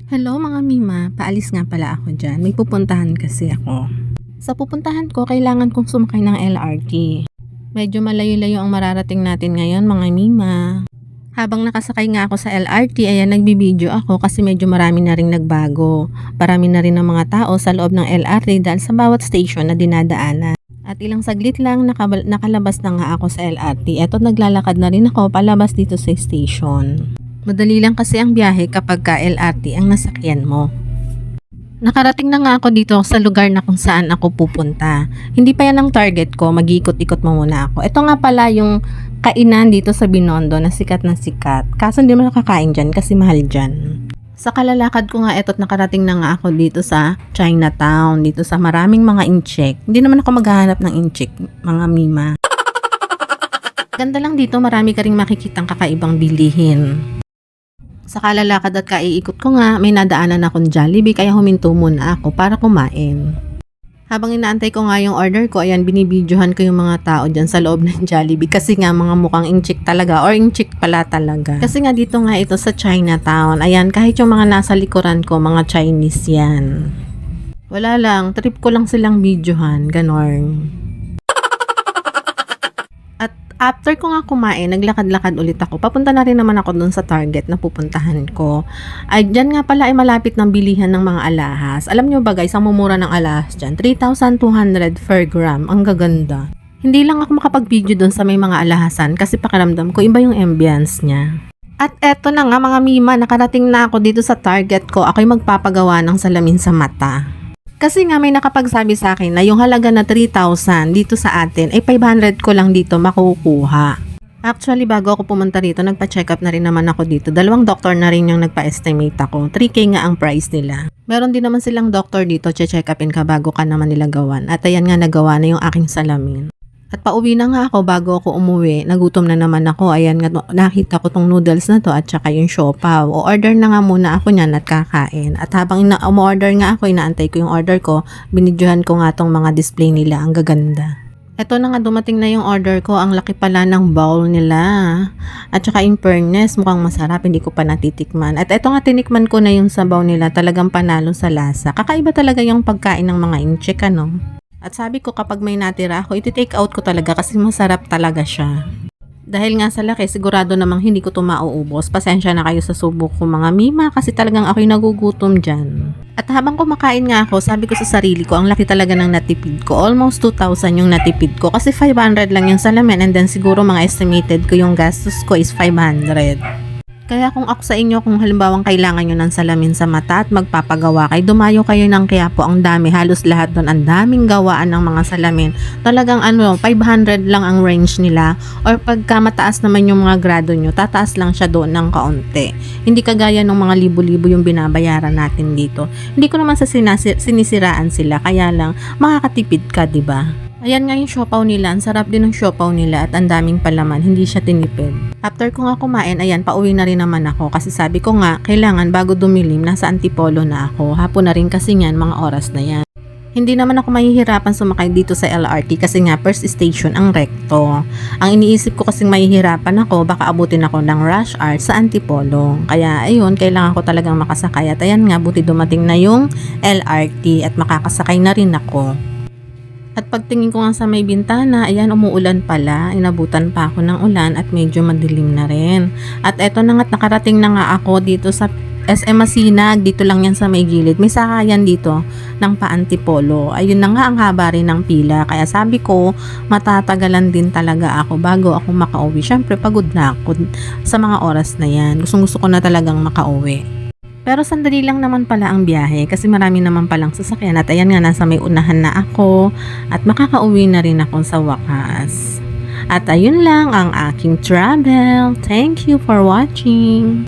Hello mga Mima, paalis nga pala ako dyan. May pupuntahan kasi ako. Sa pupuntahan ko, kailangan kong sumakay ng LRT. Medyo malayo-layo ang mararating natin ngayon mga Mima. Habang nakasakay nga ako sa LRT, ayan nagbibideo ako kasi medyo marami na ring nagbago. Marami na rin ng mga tao sa loob ng LRT dahil sa bawat station na dinadaanan. At ilang saglit lang nakalabas na nga ako sa LRT. Eto naglalakad na rin ako palabas dito sa station. Madali lang kasi ang biyahe kapag ka LRT ang nasakyan mo. Nakarating na nga ako dito sa lugar na kung saan ako pupunta. Hindi pa yan ang target ko, mag-ikot-ikot mo muna ako. Ito nga pala yung kainan dito sa Binondo na sikat. Kaso hindi mo nakakain dyan kasi mahal dyan. Sa kalalakad ko nga eto't nakarating na nga ako dito sa Chinatown, dito sa maraming mga incheck. Hindi naman ako maghahanap ng incheck, mga Mima. Ganda lang dito, marami ka ring makikitang kakaibang bilihin. Sa kalalakad at kaiikot ko nga, may nadaanan akong Jollibee kaya huminto muna ako para kumain. Habang inaantay ko nga yung order ko, ayan binibidyohan ko yung mga tao dyan sa loob ng Jollibee kasi nga mga mukhang inchik talaga or inchik pala talaga. Kasi nga dito nga ito sa Chinatown, ayan kahit yung mga nasa likuran ko, mga Chinese yan. Wala lang, trip ko lang silang videohan, ganon. After ko nga kumain, naglakad-lakad ulit ako. Papunta na rin naman ako dun sa target na pupuntahan ko. Ay, dyan nga pala ay malapit ng bilihan ng mga alahas. Alam nyo ba guys, ang mumura ng alahas dyan, 3,200 per gram. Ang gaganda. Hindi lang ako makapag-video dun sa may mga alahasan kasi pakiramdam ko iba yung ambience niya. At eto na nga mga Mima, nakarating na ako dito sa target ko. Ako'y magpapagawa ng salamin sa mata. Kasi nga may nakapagsabi sa akin na yung halaga na 3,000 dito sa atin ay 500 ko lang dito makukuha. Actually bago ako pumunta rito nagpa-check up na rin naman ako dito. 2 doktor na rin yung nagpa-estimate ako. 3K nga ang price nila. Meron din naman silang doktor dito check upin ka bago ka naman nila gawan. At ayan nga nagawa na yung aking salamin. At pauwi na nga ako bago ako umuwi. Nagutom na naman ako. Ayan nga nakita ko tong noodles na to at saka yung siopaw. O order na nga muna ako niyan at kakain. At habang umorder nga ako, inaantay ko yung order ko. Binidyohan ko nga tong mga display nila. Ang gaganda. Eto na nga dumating na yung order ko. Ang laki pala ng bowl nila. At saka in fairness, mukhang masarap. Hindi ko pa natitikman. At eto nga tinikman ko na yung sabaw nila. Talagang panalo sa lasa. Kakaiba talaga yung pagkain ng mga incheck ano. At sabi ko kapag may natira ako, iti-take out ko talaga kasi masarap talaga siya. Dahil nga sa laki, sigurado namang hindi ko ito mauubos. Pasensya na kayo sa subok ko mga Mima kasi talagang ako'y nagugutom dyan. At habang kumakain nga ako, sabi ko sa sarili ko, ang laki talaga ng natipid ko. Almost 2,000 yung natipid ko kasi 500 lang yung salamin and then siguro mga estimated ko yung gastos ko is 500. Kaya kung ako sa inyo, kung halimbawang kailangan nyo ng salamin sa mata at magpapagawa kayo, dumayo kayo ng Quiapo, ang dami, halos lahat doon, ang daming gawaan ng mga salamin. Talagang 500 lang ang range nila or pagka mataas naman yung mga grado nyo, tataas lang siya doon ng kaunti. Hindi kagaya ng mga libo-libo yung binabayaran natin dito. Hindi ko naman sa sinisiraan sila, kaya lang makakatipid ka, diba? Ayan nga yung siopaw nila, ang sarap din ng siopaw nila at ang daming palaman, hindi siya tinipid. After ko nga kumain, ayan, pauwi na rin naman ako kasi sabi ko nga, kailangan bago dumilim, nasa Antipolo na ako. Hapon na rin kasi yan, mga oras na yan. Hindi naman ako mahihirapan sumakay dito sa LRT kasi nga first station ang Recto. Ang iniisip ko kasing mahihirapan ako, baka abutin ako ng rush hour sa Antipolo. Kaya ayun, kailangan ko talagang makasakay at ayan nga, buti dumating na yung LRT at makakasakay na rin ako. At pagtingin ko nga sa may bintana, ayan umuulan pala, inabutan pa ako ng ulan at medyo madilim na rin. At eto na nga't nakarating na nga ako dito sa SM Masinag, dito lang yan sa may gilid. May sakayan dito ng pa-Antipolo. Ayun na nga ang haba rin ng pila. Kaya sabi ko, matatagalan din talaga ako bago ako makauwi. Syempre pagod na ako sa mga oras na yan. Gusto ko na talagang makauwi. Pero sandali lang naman pala ang biyahe kasi marami naman palang sasakyan at ayan nga nasa may unahan na ako at makakauwi na rin ako sa wakas. At ayun lang ang aking travel. Thank you for watching.